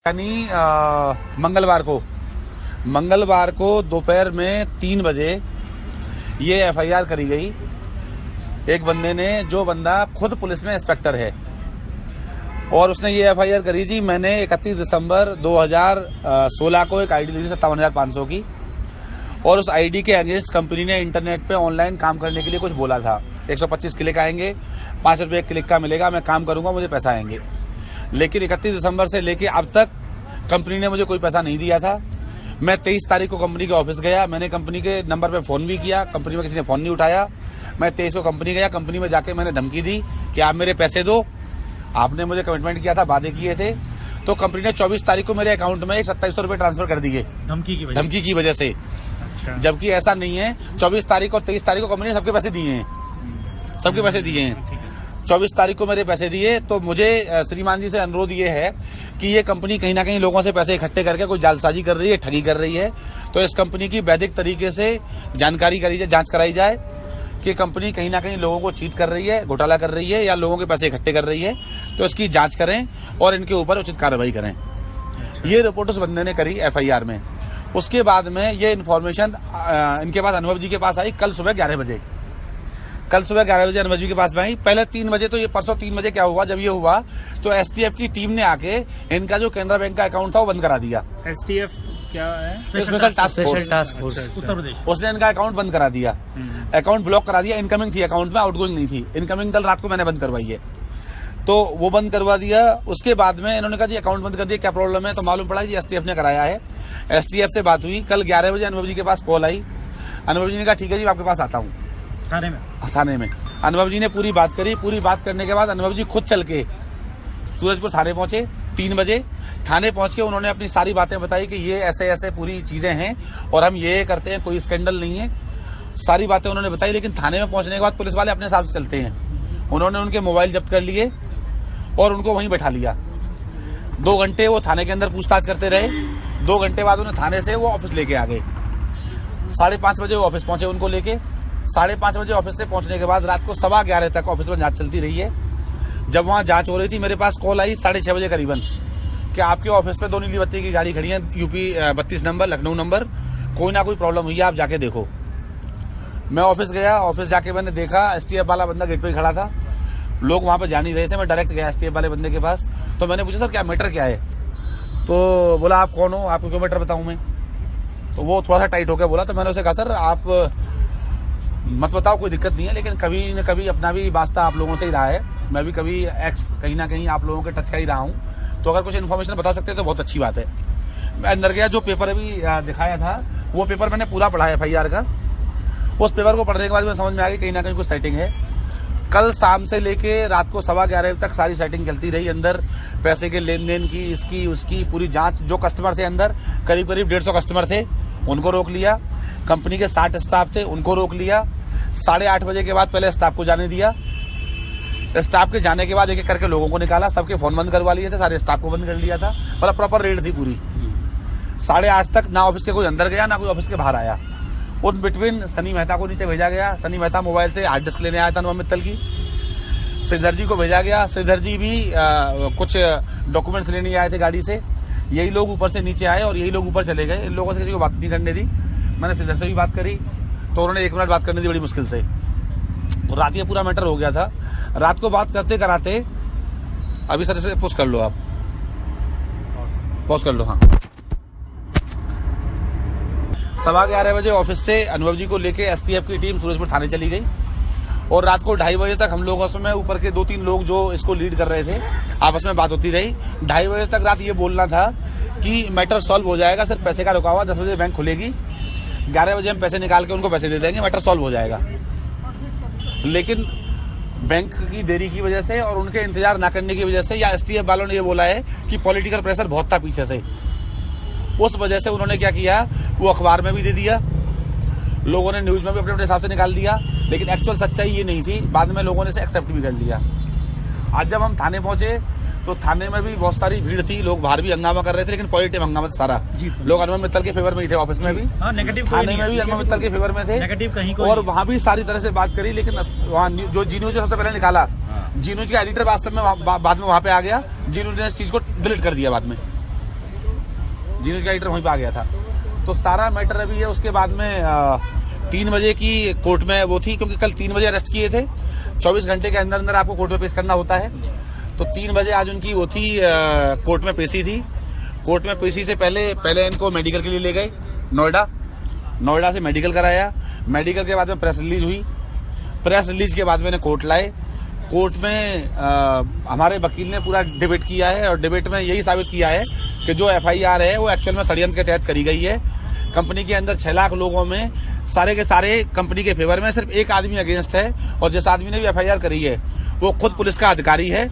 यानी मंगलवार को दोपहर में 3 बजे ये एफआईआर करी गई एक बंदे ने, जो बंदा खुद पुलिस में इंस्पेक्टर है, और उसने ये एफआईआर करी थी। मैंने 31 दिसंबर 2016 को एक आईडी ली थी 57,500 की, और उस आईडी के अगेंस्ट कंपनी ने इंटरनेट पे ऑनलाइन काम करने के लिए कुछ बोला था। 125 क्लिक आएंगे, 5 रुपये क्लिक का मिलेगा, मैं काम करूंगा, मुझे पैसा आएंगे। लेकिन 31 दिसंबर से लेके अब तक कंपनी ने मुझे कोई पैसा नहीं दिया था। मैं 23 तारीख को कंपनी के ऑफिस गया, मैंने कंपनी के नंबर पे फोन भी किया, कंपनी में किसी ने फोन नहीं उठाया। मैं 23 को कंपनी गया, कंपनी में जाके मैंने धमकी दी कि आप मेरे पैसे दो, आपने मुझे कमिटमेंट किया था, वादे किए थे। तो कंपनी ने 24 तारीख को मेरे अकाउंट में 2700 रुपए ट्रांसफर कर दिए धमकी की वजह से। अच्छा। जबकि ऐसा नहीं है। 24 तारीख और 23 तारीख को कंपनी ने सबके पैसे दिए हैं, सबके पैसे दिए हैं। 24 तारीख को मेरे पैसे दिए। तो मुझे श्रीमान जी से अनुरोध ये है कि ये कंपनी कहीं ना कहीं लोगों से पैसे इकट्ठे करके कोई जालसाजी कर रही है, ठगी कर रही है। तो इस कंपनी की वैधिक तरीके से जानकारी करी जाए, जांच कराई जाए कि कंपनी कहीं ना कहीं लोगों को चीट कर रही है, घोटाला कर रही है, या लोगों के पैसे इकट्ठे कर रही है। तो इसकी जांच करें और इनके ऊपर उचित कार्रवाई करें। ये रिपोर्ट उस बंदे ने करी एफआईआर में। उसके बाद में ये इन्फॉर्मेशन इनके पास, अनुभव जी के पास आई कल सुबह 11 बजे। अनुभव जी के पास में आई। पहले 3 बजे, तो ये परसों 3 बजे क्या हुआ, जब ये हुआ तो एसटीएफ की टीम ने आके इनका जो कैनरा बैंक का अकाउंट था वो बंद करा दिया। एसटीएफ क्या है? Special task force Uttar Pradesh. उसने इनका अकाउंट बंद करा दिया, अकाउंट ब्लॉक करा दिया। इनकमिंग थी अकाउंट में, आउटगोइंग नहीं थी। इनकमिंग कल रात को मैंने बंद करवाई है, तो वो बंद करवा दिया। उसके बाद में इन्होंने कहा जी अकाउंट बंद कर दिया, क्या प्रॉब्लम है? तो मालूम पड़ा जी एसटीएफ ने कराया है। एसटीएफ से बात हुई, कल 11 बजे अनुभव जी के पास कॉल आई। अनुभव जी ने कहा ठीक है जी, आपके पास आता हूँ थाने में। अनुभव जी ने पूरी बात करी। पूरी बात करने के बाद अनुभव जी खुद चल के सूरजपुर थाने पहुंचे 3 बजे। थाने पहुंच के उन्होंने अपनी सारी बातें बताई कि ये ऐसे ऐसे पूरी चीजें हैं और हम ये करते हैं, कोई स्कैंडल नहीं है। सारी बातें उन्होंने बताई। लेकिन थाने में पहुंचने के बाद पुलिस वाले अपने हिसाब से चलते हैं। उन्होंने उनके मोबाइल जब्त कर लिए और उनको वहीं बैठा लिया। 2 घंटे वो थाने के अंदर पूछताछ करते रहे। 2 घंटे बाद उन्हें थाने से वो ऑफिस लेके आ गए। 5:30 बजे वो ऑफिस पहुंचे उनको लेके। 5:30 बजे ऑफिस से पहुंचने के बाद रात को 11:15 तक ऑफिस में जांच चलती रही है। जब वहां जांच हो रही थी, मेरे पास कॉल आई 6:30 बजे करीबन कि आपके ऑफिस पे 2 नीली बत्ती की गाड़ी खड़ी है, यूपी 32 नंबर, लखनऊ नंबर, कोई ना कोई प्रॉब्लम हुई है, आप जाके देखो। मैं ऑफिस गया। ऑफिस जाके मैंने देखा एसटीएफ वाला बंदा गेट पे ही खड़ा था। लोग वहां पे जा नहीं रहे थे। मैं डायरेक्ट गया एसटीएफ वाले बंदे के पास। तो मैंने पूछा सर क्या मैटर क्या है? तो बोला आप कौन हो, आपको क्यों मैटर बताऊं मैं? तो वो थोड़ा सा टाइट होकर बोला। तो मैंने उसे कहा सर आप मत बताओ, कोई दिक्कत नहीं है, लेकिन कभी न कभी अपना भी वास्ता आप लोगों से ही रहा है। मैं भी कभी कहीं ना कहीं आप लोगों के टच का ही रहा हूँ। तो अगर कुछ इन्फॉर्मेशन बता सकते हैं तो बहुत अच्छी बात है। मैं अंदर गया। जो पेपर अभी दिखाया था वो पेपर मैंने पूरा पढ़ा है एफआईआर का। उस पेपर को पढ़ने के बाद मुझे समझ में आ गई कहीं ना कहीं कुछ सेटिंग है। कल शाम से लेके रात को 11:15 तक सारी सेटिंग चलती रही। अंदर पैसे के लेन देन की, इसकी उसकी पूरी जांच। जो कस्टमर थे अंदर, करीब 150 कस्टमर थे, उनको रोक लिया। कंपनी के 60 स्टाफ थे, उनको रोक लिया। 8:30 बजे के बाद पहले स्टाफ को जाने दिया। स्टाफ के जाने के बाद एक एक करके लोगों को निकाला। सबके फोन बंद करवा लिए थे, सारे स्टाफ को बंद कर लिया था। मतलब प्रॉपर रेड थी पूरी। 8:30 तक ना ऑफिस के कोई अंदर गया, ना कोई ऑफिस के बाहर आया। उन बिटवीन सनी मेहता को नीचे भेजा गया। सनी मेहता मोबाइल से हार्ड डिस्क लेने आया था अनुभव मित्तल की। श्रीधर जी को भेजा गया। श्रीधर जी भी कुछ डॉक्यूमेंट्स लेने आए थे गाड़ी से। यही लोग ऊपर से नीचे आए और यही लोग ऊपर चले गए। इन लोगों से किसी को बात नहीं करने दी। मैंने श्रीधर से भी बात करी तो उन्होंने 1 मिनट बात करने दी बड़ी मुश्किल से। और रात ये पूरा मैटर हो गया था। रात को बात करते कराते अभी सर से पॉज कर लो, आप पॉज कर लो। हाँ, 11:15 बजे ऑफिस से अनुभव जी को लेके एसटीएफ की टीम सूरजपुर थाने चली गई। और रात को 2:30 बजे तक हम लोगों में ऊपर के 2-3 लोग जो इसको लीड कर रहे थे, आपस में बात होती रही। 2:30 बजे तक रात ये बोलना था कि मैटर सॉल्व हो जाएगा, सिर्फ पैसे का रुका हुआ, 10 बजे बैंक खुलेगी, 11 बजे हम पैसे निकाल के उनको पैसे दे देंगे, मैटर सॉल्व हो जाएगा। लेकिन बैंक की देरी की वजह से और उनके इंतजार ना करने की वजह से, या एसटीएफ वालों ने ये बोला है कि पॉलिटिकल प्रेशर बहुत था पीछे से, उस वजह से उन्होंने क्या किया, वो अखबार में भी दे दिया, लोगों ने न्यूज में भी अपने अपने हिसाब से निकाल दिया। लेकिन एक्चुअल सच्चाई ये नहीं थी। बाद में लोगों ने इसे एक्सेप्ट भी कर लिया। आज जब हम थाने पहुंचे तो थाने में भी बहुत सारी भीड़ थी, लोग बाहर भी हंगामा कर रहे थे, लेकिन पॉजिटिव हंगामा सारा। लोग अनुभव मित्तल के फेवर में ही थे। ऑफिस में भी, थाने में भी अनुभव मित्तल के फेवर में थे। और वहां भी सारी तरह से बात करी। लेकिन वहाँ जो जी न्यूज सबसे पहले निकाला, जी न्यूज का एडिटर वास्तव में बाद में वहां पे आ गया। जी न्यूज ने इस चीज को डिलीट कर दिया बाद में। जीनियस का एडिटर वहीं पे आ गया था। तो सारा मैटर अभी है। उसके बाद में 3 बजे की कोर्ट में वो थी, क्योंकि कल 3 बजे अरेस्ट किए थे, 24 घंटे के अंदर अंदर आपको कोर्ट में पेश करना होता है। तो 3 बजे आज उनकी वो थी, कोर्ट में पेशी थी। कोर्ट में पेशी से पहले इनको मेडिकल के लिए ले गए नोएडा से मेडिकल कराया। मेडिकल के बाद में प्रेस रिलीज हुई। प्रेस रिलीज के बाद में कोर्ट लाए। कोर्ट में हमारे वकील ने पूरा डिबेट किया है और डिबेट में यही साबित किया है कि जो एफआईआर है वो एक्चुअल में षड्यंत्र के तहत करी गई है। कंपनी के अंदर 6 लाख लोगों में सारे के सारे कंपनी के फेवर में, सिर्फ एक आदमी अगेंस्ट है, और जिस आदमी ने भी एफआईआर करी है वो खुद पुलिस का अधिकारी है।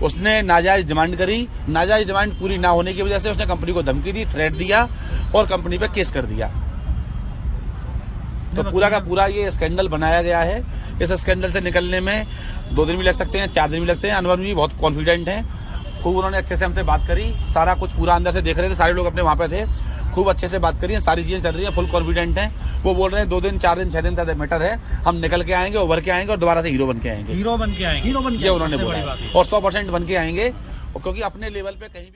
उसने नाजायज डिमांड करी। नाजायज डिमांड पूरी ना होने की वजह से उसने कंपनी को धमकी दी, थ्रेट दिया और कंपनी पे केस कर दिया। तो पूरा का पूरा ये स्कैंडल बनाया गया है। इस स्कैंडल से निकलने में 2 दिन भी लग सकते हैं, 4 दिन भी लगते हैं। अनवर भी बहुत कॉन्फिडेंट हैं। खूब उन्होंने अच्छे से हमसे बात करी, सारा कुछ पूरा अंदर से देख रहे थे, सारे लोग अपने वहां पे थे, खूब अच्छे से बात करी, सारी चीजें चल रही है, फुल कॉन्फिडेंट हैं। वो बोल रहे हैं 2 दिन 4 दिन 6 दिन का मैटर है, हम निकल के आएंगे, उभर के आएंगे और दोबारा से हीरो बन के आएंगे। हीरो बन के ये उन्होंने बोला और 100% बन के आएंगे, क्योंकि अपने लेवल पे कहीं भी